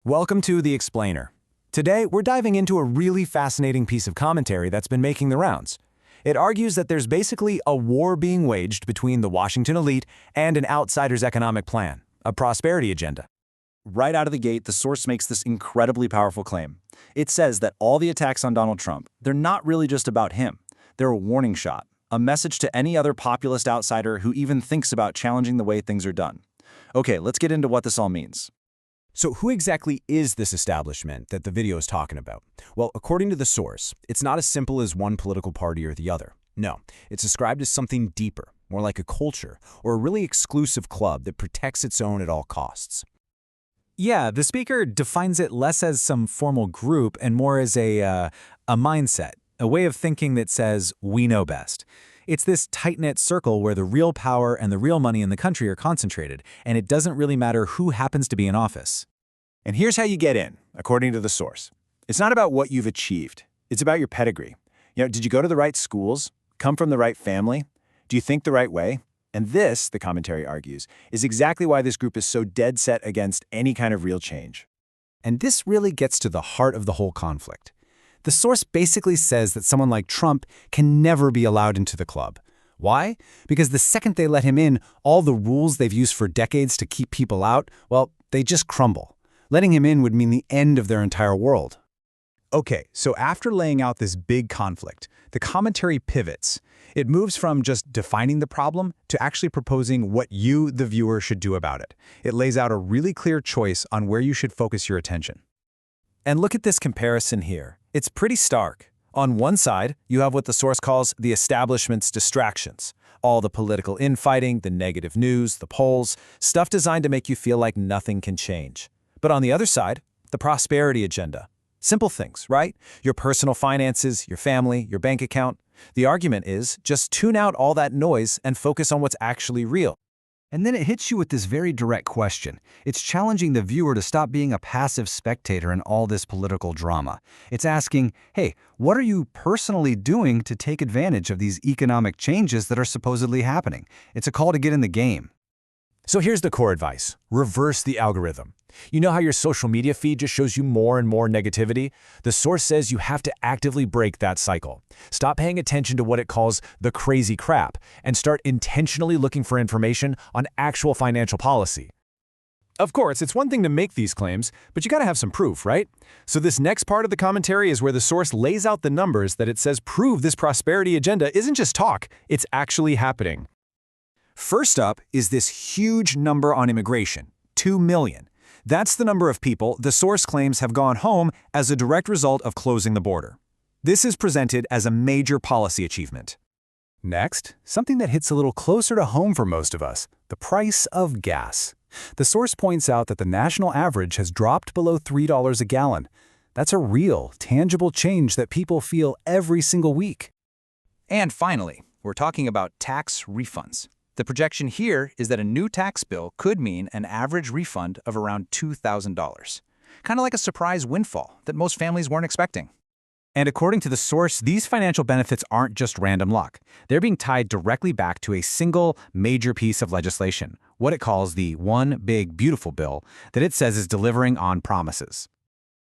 Welcome to The Explainer. Today, we're diving into a really fascinating piece of commentary that's been making the rounds. It argues that there's basically a war being waged between the Washington elite and an outsider's economic plan, a prosperity agenda. Right out of the gate, the source makes this incredibly powerful claim. It says that all the attacks on Donald Trump, they're not really just about him. They're a warning shot, a message to any other populist outsider who even thinks about challenging the way things are done. Okay, let's get into what this all means. So who exactly is this establishment that the video is talking about? Well, according to the source, it's not as simple as one political party or the other. No, it's described as something deeper, more like a culture, or a really exclusive club that protects its own at all costs. Yeah, the speaker defines it less as some formal group and more as a mindset, a way of thinking that says, we know best. It's this tight-knit circle where the real power and the real money in the country are concentrated, and it doesn't really matter who happens to be in office. And here's how you get in, according to the source. It's not about what you've achieved. It's about your pedigree. Did you go to the right schools? Come from the right family? Do you think the right way? And this, the commentary argues, is exactly why this group is so dead set against any kind of real change. And this really gets to the heart of the whole conflict. The source basically says that someone like Trump can never be allowed into the club. Why? Because the second they let him in, all the rules they've used for decades to keep people out, well, they just crumble. Letting him in would mean the end of their entire world. Okay, so after laying out this big conflict, the commentary pivots. It moves from just defining the problem to actually proposing what you, the viewer, should do about it. It lays out a really clear choice on where you should focus your attention. And look at this comparison here. It's pretty stark. On one side, you have what the source calls the establishment's distractions. All the political infighting, the negative news, the polls, stuff designed to make you feel like nothing can change. But on the other side, the prosperity agenda. Simple things, right? Your personal finances, your family, your bank account. The argument is just tune out all that noise and focus on what's actually real. And then it hits you with this very direct question. It's challenging the viewer to stop being a passive spectator in all this political drama. It's asking, hey, what are you personally doing to take advantage of these economic changes that are supposedly happening? It's a call to get in the game. So here's the core advice. Reverse the algorithm. You know how your social media feed just shows you more and more negativity? The source says you have to actively break that cycle. Stop paying attention to what it calls the crazy crap and start intentionally looking for information on actual financial policy. Of course, it's one thing to make these claims, but you gotta have some proof, right? So this next part of the commentary is where the source lays out the numbers that it says prove this prosperity agenda isn't just talk, it's actually happening. First up is this huge number on immigration, 2 million. That's the number of people the source claims have gone home as a direct result of closing the border. This is presented as a major policy achievement. Next, something that hits a little closer to home for most of us, the price of gas. The source points out that the national average has dropped below $3 a gallon. That's a real, tangible change that people feel every single week. And finally, we're talking about tax refunds. The projection here is that a new tax bill could mean an average refund of around $2,000. Kind of like a surprise windfall that most families weren't expecting. And according to the source, these financial benefits aren't just random luck. They're being tied directly back to a single major piece of legislation, what it calls the One Big Beautiful Bill, that it says is delivering on promises.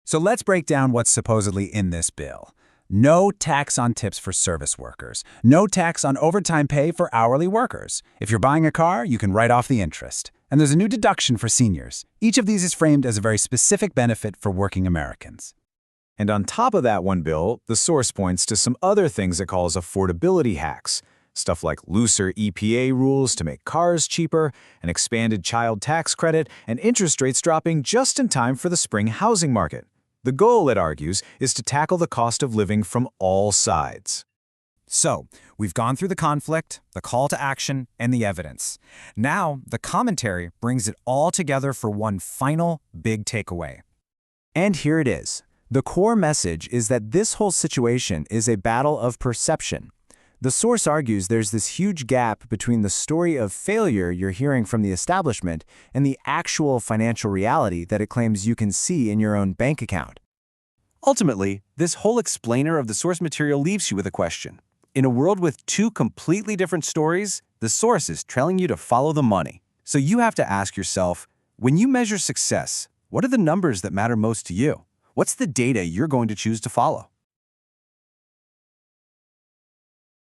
So let's break down what's supposedly in this bill. No tax on tips for service workers. No tax on overtime pay for hourly workers. If you're buying a car, you can write off the interest. And there's a new deduction for seniors. Each of these is framed as a very specific benefit for working Americans. And on top of that one bill, the source points to some other things it calls affordability hacks. Stuff like looser EPA rules to make cars cheaper, an expanded child tax credit, and interest rates dropping just in time for the spring housing market. The goal, it argues, is to tackle the cost of living from all sides. So, we've gone through the conflict, the call to action, and the evidence. Now, the commentary brings it all together for one final big takeaway. And here it is. The core message is that this whole situation is a battle of perception. The source argues there's this huge gap between the story of failure you're hearing from the establishment and the actual financial reality that it claims you can see in your own bank account. Ultimately, this whole explainer of the source material leaves you with a question. In a world with two completely different stories, the source is telling you to follow the money. So you have to ask yourself, when you measure success, What are the numbers that matter most to you? What's the data you're going to choose to follow?